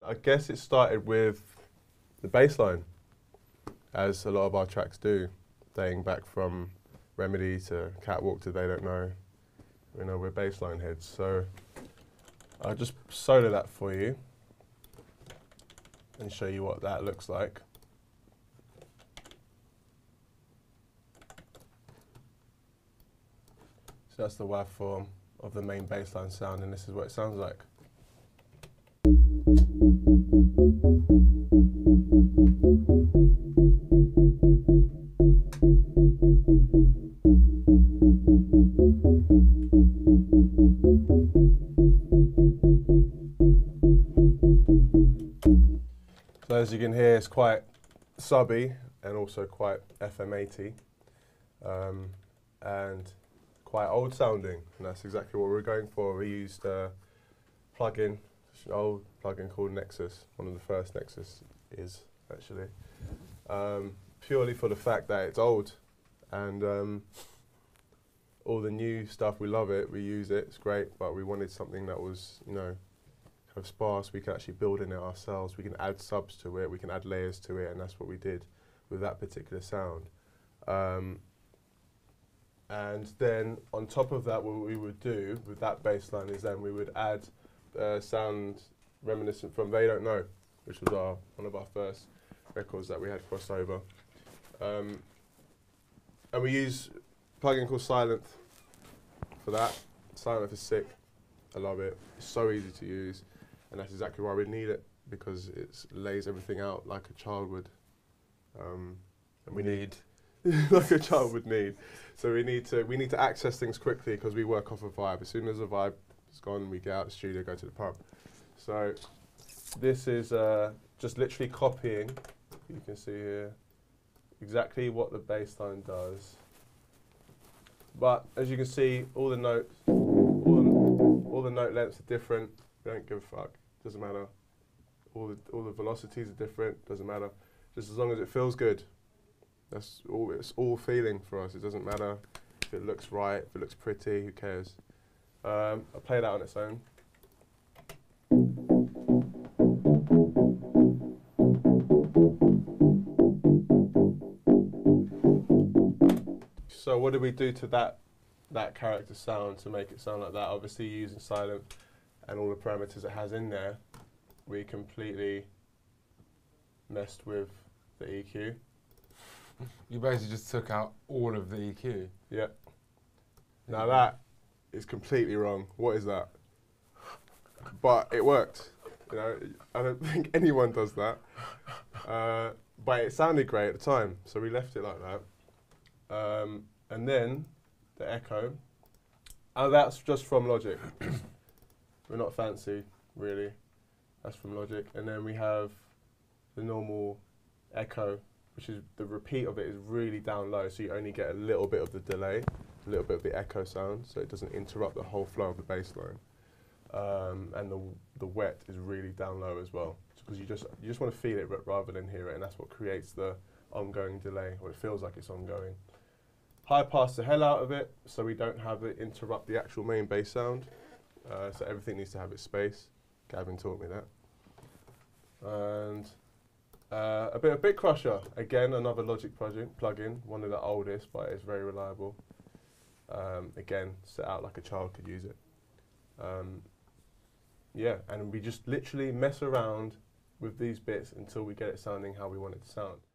I guess it started with the bass line, as a lot of our tracks do, dating back from Remedy to Catwalk to They Don't Know. You know, we're bassline heads. So I'll just solo that for you and show you what that looks like. So that's the waveform of the main bassline sound, and this is what it sounds like. So as you can hear, it's quite subby and also quite FM80 and quite old sounding, and that's exactly what we're going for. We used a plugin, an old plugin called Nexus, one of the first Nexus is actually, purely for the fact that it's old, and all the new stuff, we love it, we use it, it's great, but we wanted something that was, you know, kind of sparse. We can actually build in it ourselves, we can add subs to it, we can add layers to it, and that's what we did with that particular sound. And then on top of that, what we would do with that bass line is then we would add sound reminiscent from They Don't Know, which was one of our first records that we had crossover. And we use a plugin called Silent for that. Silent is sick, I love it. It's so easy to use, and that's exactly why we need it, because it lays everything out like a child would. And we need like a child would need. So we need to access things quickly because we work off a vibe. As soon as the vibe is gone, we get out of the studio, go to the pub. So this is just literally copying, you can see here, exactly what the bass line does. But as you can see, all the notes, all the note lengths are different. We don't give a fuck, doesn't matter. All the velocities are different, doesn't matter. Just as long as it feels good. That's all. It's all feeling for us. It doesn't matter if it looks right, if it looks pretty. Who cares? I'll play that on its own. So what did we do to that character sound to make it sound like that? Obviously, using Silent and all the parameters it has in there, we completely messed with the EQ. You basically just took out all of the EQ. Yeah. Now that is completely wrong. What is that? But it worked. You know, I don't think anyone does that. But it sounded great at the time, so we left it like that. And then the echo, and that's just from Logic. We're not fancy, really. That's from Logic. And then we have the normal echo, which is the repeat of it is really down low, so you only get a little bit of the delay, a little bit of the echo sound, so it doesn't interrupt the whole flow of the bass line. And the wet is really down low as well, because you just want to feel it rather than hear it, and that's what creates the ongoing delay, or it feels like it's ongoing. High pass the hell out of it, so we don't have it interrupt the actual main bass sound. So everything needs to have its space. Gavin taught me that. And a bit of Bit Crusher, again another Logic plugin, one of the oldest, but it's very reliable. Again, set out like a child could use it. Yeah, and we just literally mess around with these bits until we get it sounding how we want it to sound.